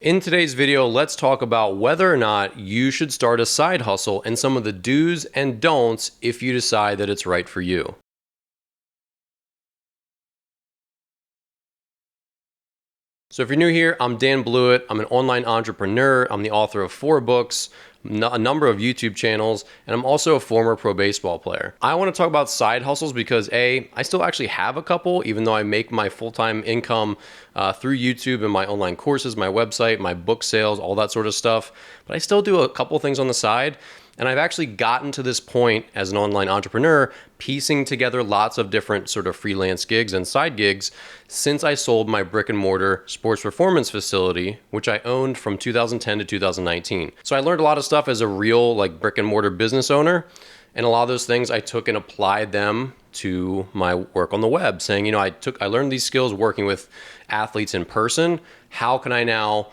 In today's video, let's talk about whether or not you should start a side hustle and some of the do's and don'ts if you decide that it's right for you. So if you're new here, I'm Dan Blewett. I'm an online entrepreneur. I'm the author of 4 books, a number of YouTube channels, and I'm also a former pro baseball player. I want to talk about side hustles because I still actually have a couple, even though I make my full-time income through YouTube and my online courses, my website, my book sales, all that sort of stuff. But I still do a couple things on the side. And I've actually gotten to this point as an online entrepreneur, piecing together lots of different sort of freelance gigs and side gigs since I sold my brick and mortar sports performance facility, which I owned from 2010 to 2019. So I learned a lot of stuff as a real brick and mortar business owner. And a lot of those things I took and applied them to my work on the web, saying, I learned these skills working with athletes in person. How can I now,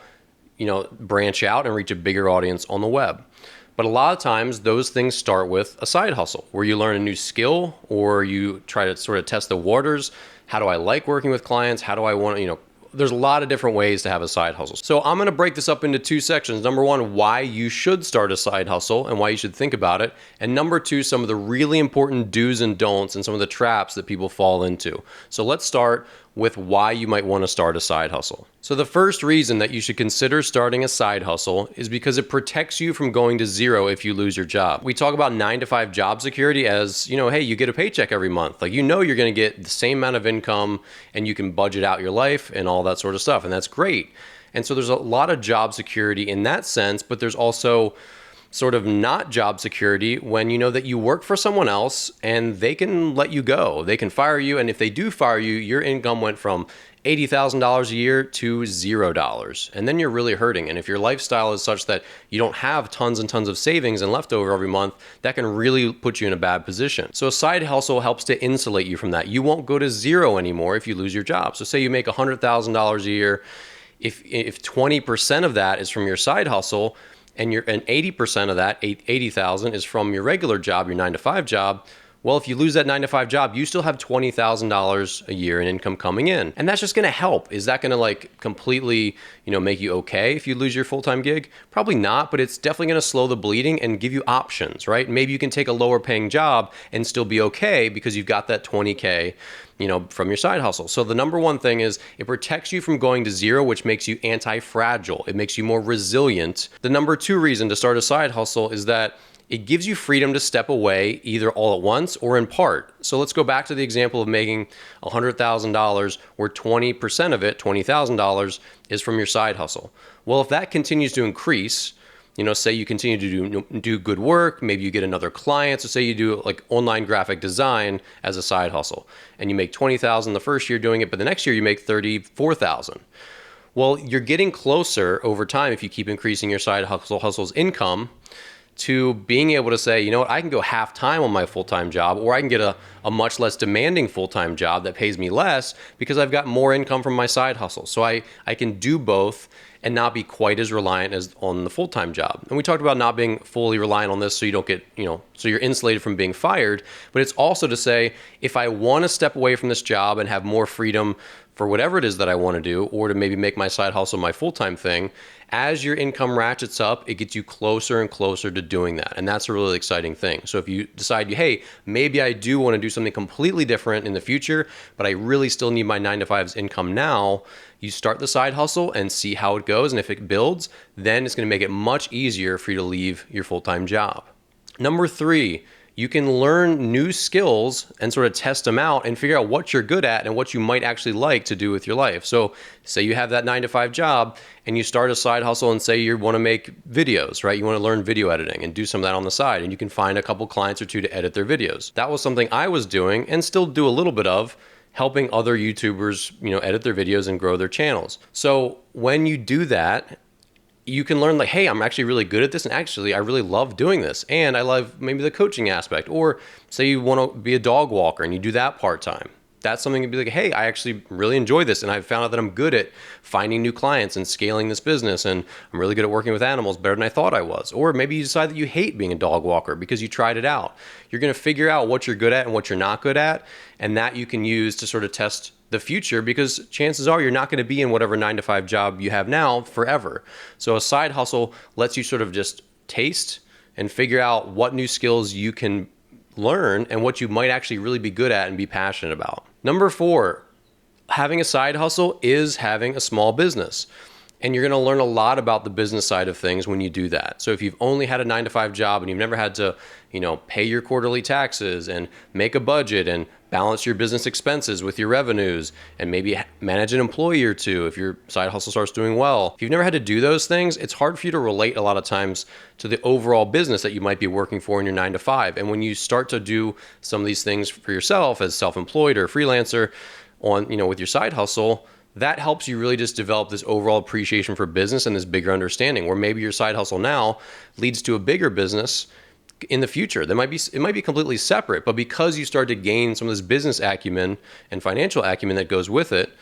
branch out and reach a bigger audience on the web? But a lot of times those things start with a side hustle where you learn a new skill or you try to sort of test the waters. How do I like working with clients? How do I want to, there's a lot of different ways to have a side hustle. So I'm going to break this up into 2 sections. Number 1, why you should start a side hustle and why you should think about it. And number 2, some of the really important do's and don'ts and some of the traps that people fall into. So let's start with why you might want to start a side hustle. So the first reason that you should consider starting a side hustle is because it protects you from going to zero if you lose your job. We talk about 9-to-5 job security as, hey, you get a paycheck every month. You're going to get the same amount of income and you can budget out your life and all that sort of stuff. And that's great. And so there's a lot of job security in that sense, but there's also sort of not job security when you know that you work for someone else and they can let you go. They can fire you. And if they do fire you, your income went from $80,000 a year to $0. And then you're really hurting. And if your lifestyle is such that you don't have tons and tons of savings and leftover every month, that can really put you in a bad position. So a side hustle helps to insulate you from that. You won't go to zero anymore if you lose your job. So say you make $100,000 a year. If 20% of that is from your side hustle, and 80% of that, 80,000, is from your regular job, your 9-to-5 job. Well, if you lose that 9-to-5 job, you still have $20,000 a year in income coming in. And that's just going to help. Is that going to completely, make you okay if you lose your full-time gig? Probably not, but it's definitely going to slow the bleeding and give you options, right? Maybe you can take a lower paying job and still be okay because you've got that 20K from your side hustle. So the number 1 thing is it protects you from going to zero, which makes you anti-fragile. It makes you more resilient. The number 2 reason to start a side hustle is that it gives you freedom to step away either all at once or in part. So let's go back to the example of making $100,000 where 20% of it, $20,000, is from your side hustle. Well, if that continues to increase, say you continue to do good work, maybe you get another client. So say you do online graphic design as a side hustle and you make $20,000 the first year doing it, but the next year you make $34,000. Well, you're getting closer over time if you keep increasing your side hustle's income to being able to say, I can go half time on my full-time job, or I can get a much less demanding full-time job that pays me less because I've got more income from my side hustle. So I can do both and not be quite as reliant as on the full-time job. And we talked about not being fully reliant on this so you don't get, so you're insulated from being fired. But it's also to say, if I want to step away from this job and have more freedom for whatever it is that I want to do, or to maybe make my side hustle my full-time thing, as your income ratchets up, it gets you closer and closer to doing that. And that's a really exciting thing. So if you decide, hey, maybe I do want to do something completely different in the future, but I really still need my 9-to-5's income now, you start the side hustle and see how it goes. And if it builds, then it's going to make it much easier for you to leave your full-time job. Number 3, you can learn new skills and sort of test them out and figure out what you're good at and what you might actually like to do with your life. So say you have that 9-to-5 job and you start a side hustle and say you want to make videos, right? You want to learn video editing and do some of that on the side, and you can find a couple clients or 2 to edit their videos. That was something I was doing and still do a little bit of, helping other YouTubers, edit their videos and grow their channels. So when you do that, you can learn hey, I'm actually really good at this, and actually I really love doing this, and I love maybe the coaching aspect. Or say you want to be a dog walker and you do that part-time. That's something to be hey, I actually really enjoy this, and I've found out that I'm good at finding new clients and scaling this business, and I'm really good at working with animals better than I thought I was. Or maybe you decide that you hate being a dog walker because you tried it out. You're going to figure out what you're good at and what you're not good at, and that you can use to sort of test the future, because chances are you're not going to be in whatever 9 to 5 job you have now forever. So a side hustle lets you sort of just taste and figure out what new skills you can learn and what you might actually really be good at and be passionate about. Number 4, having a side hustle is having a small business. And you're going to learn a lot about the business side of things when you do that. So if you've only had a 9 to 5 job and you've never had to, pay your quarterly taxes and make a budget and balance your business expenses with your revenues and maybe manage an employee or two if your side hustle starts doing well. If you've never had to do those things, it's hard for you to relate a lot of times to the overall business that you might be working for in your 9 to 5. And when you start to do some of these things for yourself as self-employed or freelancer on, with your side hustle, that helps you really just develop this overall appreciation for business and this bigger understanding, where maybe your side hustle now leads to a bigger business in the future. It might be completely separate, but because you start to gain some of this business acumen and financial acumen that goes with it,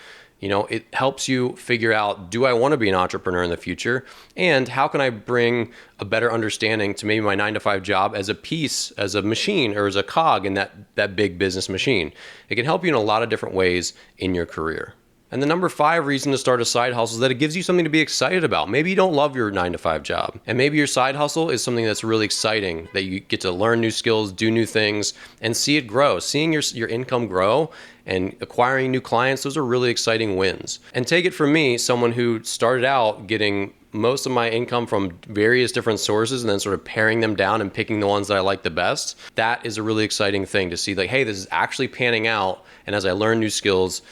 it helps you figure out, do I want to be an entrepreneur in the future? And how can I bring a better understanding to maybe my 9 to 5 job as a piece, as a machine, or as a cog in that big business machine? It can help you in a lot of different ways in your career. And the number 5 reason to start a side hustle is that it gives you something to be excited about. Maybe you don't love your 9 to 5 job, and maybe your side hustle is something that's really exciting, that you get to learn new skills, do new things, and see it grow. Seeing your income grow and acquiring new clients, those are really exciting wins. And take it from me, someone who started out getting most of my income from various different sources and then sort of paring them down and picking the ones that I like the best. That is a really exciting thing to see, like, hey, this is actually panning out. And as I learn new skills,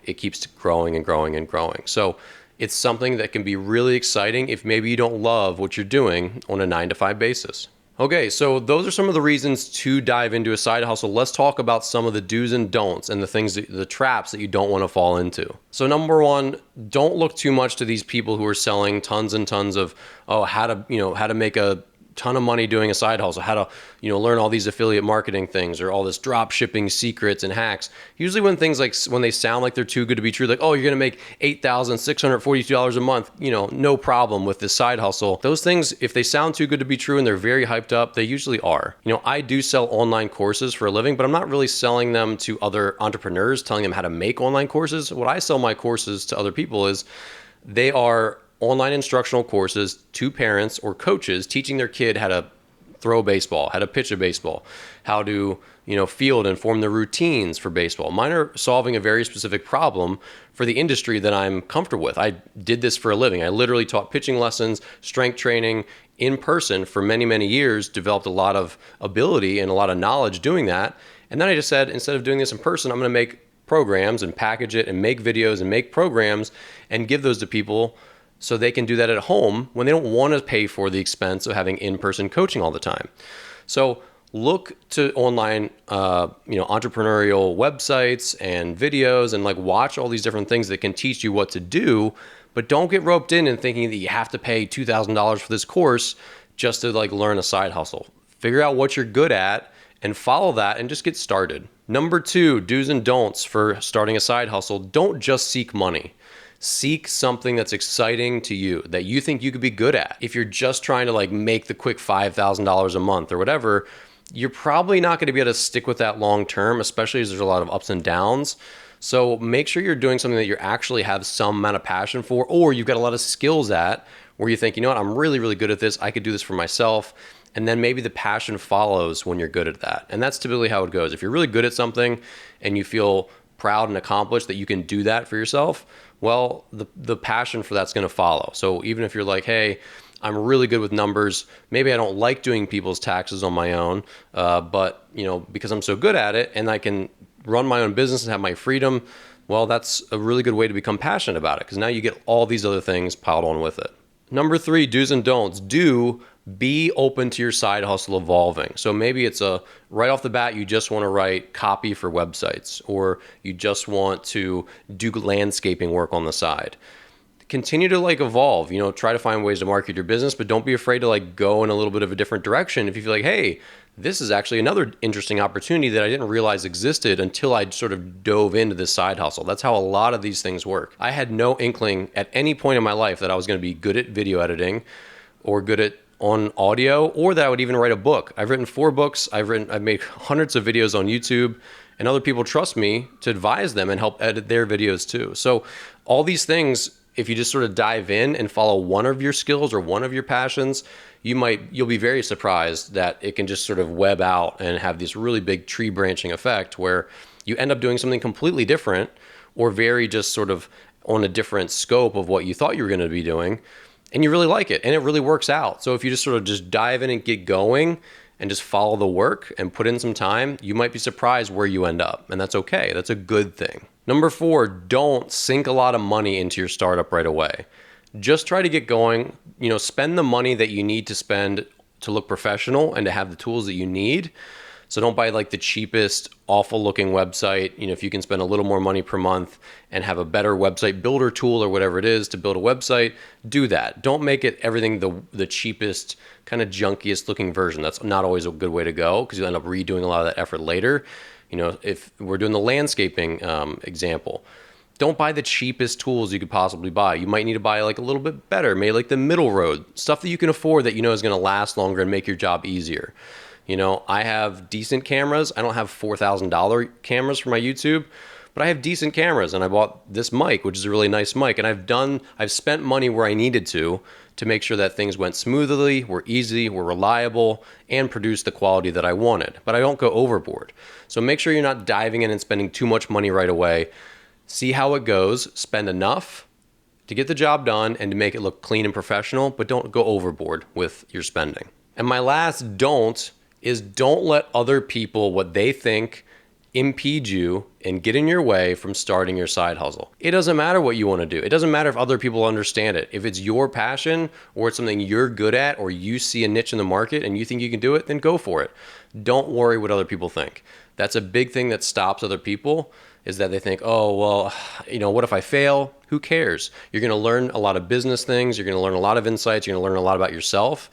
it keeps growing and growing and growing. So it's something that can be really exciting if maybe you don't love what you're doing on a 9 to 5 basis. Okay, so those are some of the reasons to dive into a side hustle. Let's talk about some of the do's and don'ts and the traps that you don't want to fall into. So number 1, don't look too much to these people who are selling tons and tons of, how to make a ton of money doing a side hustle, how to, learn all these affiliate marketing things or all this drop shipping secrets and hacks. Usually when they sound like they're too good to be true, like, oh, you're going to make $8,642 a month, no problem with this side hustle. Those things, if they sound too good to be true and they're very hyped up, they usually are. I do sell online courses for a living, but I'm not really selling them to other entrepreneurs, telling them how to make online courses. What I sell my courses to other people is they are online instructional courses to parents or coaches teaching their kid how to throw a baseball, how to pitch a baseball, how to, field and form the routines for baseball. Mine are solving a very specific problem for the industry that I'm comfortable with. I did this for a living. I literally taught pitching lessons, strength training in person for many, many years, developed a lot of ability and a lot of knowledge doing that. And then I just said, instead of doing this in person, I'm going to make programs and package it and make videos and make programs and give those to people so they can do that at home when they don't want to pay for the expense of having in-person coaching all the time. So look to online, entrepreneurial websites and videos and watch all these different things that can teach you what to do, but don't get roped in thinking that you have to pay $2,000 for this course just to learn a side hustle. Figure out what you're good at and follow that and just get started. Number 2, do's and don'ts for starting a side hustle. Don't just seek money. Seek something that's exciting to you, that you think you could be good at. If you're just trying to make the quick $5,000 a month or whatever, you're probably not going to be able to stick with that long term, especially as there's a lot of ups and downs. So make sure you're doing something that you actually have some amount of passion for, or you've got a lot of skills at, where you think, I'm really, really good at this. I could do this for myself. And then maybe the passion follows when you're good at that. And that's typically how it goes. If you're really good at something and you feel proud and accomplished that you can do that for yourself, well, the passion for that's going to follow. So even if you're like, hey, I'm really good with numbers, maybe I don't like doing people's taxes on my own, but because I'm so good at it and I can run my own business and have my freedom, well, that's a really good way to become passionate about it, because now you get all these other things piled on with it. Number 3, do's and don'ts. Be open to your side hustle evolving. So maybe it's right off the bat, you just want to write copy for websites, or you just want to do landscaping work on the side. Continue to evolve, try to find ways to market your business, but don't be afraid to go in a little bit of a different direction. If you feel like, hey, this is actually another interesting opportunity that I didn't realize existed until I sort of dove into this side hustle. That's how a lot of these things work. I had no inkling at any point in my life that I was going to be good at video editing or good at on audio, or that I would even write a book. I've written 4 books. I've made hundreds of videos on YouTube, and other people trust me to advise them and help edit their videos too. So all these things, if you just sort of dive in and follow one of your skills or one of your passions, you'll be very surprised that it can just sort of web out and have this really big tree branching effect where you end up doing something completely different or very just sort of on a different scope of what you thought you were going to be doing, and you really like it and it really works out. So if you just sort of just dive in and get going and just follow the work and put in some time, you might be surprised where you end up, and that's okay. That's a good thing. Number 4, don't sink a lot of money into your startup right away. Just try to get going, spend the money that you need to spend to look professional and to have the tools that you need. So don't buy like the cheapest, awful looking website. If you can spend a little more money per month and have a better website builder tool or whatever it is to build a website, do that. Don't make it everything the cheapest, kind of junkiest looking version. That's not always a good way to go because you'll end up redoing a lot of that effort later. If we're doing the landscaping example, don't buy the cheapest tools you could possibly buy. You might need to buy like a little bit better, maybe like the middle road, stuff that you can afford that is going to last longer and make your job easier. I have decent cameras. I don't have $4,000 cameras for my YouTube, but I have decent cameras, and I bought this mic, which is a really nice mic, and I've spent money where I needed to make sure that things went smoothly, were easy, were reliable, and produced the quality that I wanted. But I don't go overboard. So make sure you're not diving in and spending too much money right away. See how it goes, spend enough to get the job done and to make it look clean and professional, but don't go overboard with your spending. And my last don't let other people, what they think, impede you and get in your way from starting your side hustle. It doesn't matter what you want to do. It doesn't matter if other people understand it. If it's your passion or it's something you're good at or you see a niche in the market and you think you can do it, then go for it. Don't worry what other people think. That's a big thing that stops other people, is that they think, oh, well, what if I fail? Who cares? You're going to learn a lot of business things. You're going to learn a lot of insights. You're going to learn a lot about yourself.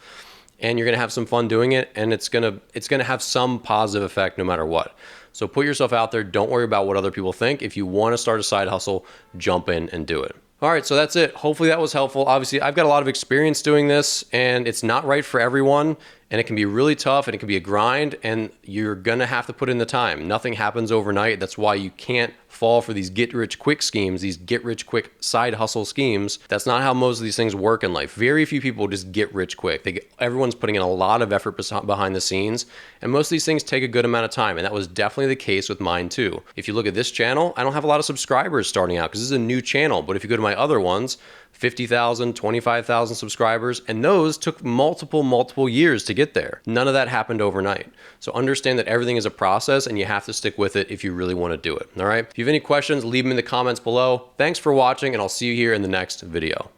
And you're going to have some fun doing it, and it's going to have some positive effect no matter what. So put yourself out there. Don't worry about what other people think. If you want to start a side hustle, jump in and do it. All right, so that's it. Hopefully that was helpful. Obviously, I've got a lot of experience doing this, and it's not right for everyone, and it can be really tough, and it can be a grind, and you're going to have to put in the time. Nothing happens overnight. That's why you can't fall for these get-rich-quick schemes, these get-rich-quick side hustle schemes. That's not how most of these things work in life. Very few people just get rich quick. Everyone's putting in a lot of effort behind the scenes, and most of these things take a good amount of time, and that was definitely the case with mine too. If you look at this channel, I don't have a lot of subscribers starting out because this is a new channel, but if you go to my other ones, 50,000, 25,000 subscribers, and those took multiple years to get there. None of that happened overnight. So understand that everything is a process and you have to stick with it if you really want to do it. All right. If you have any questions, leave them in the comments below. Thanks for watching, and I'll see you here in the next video.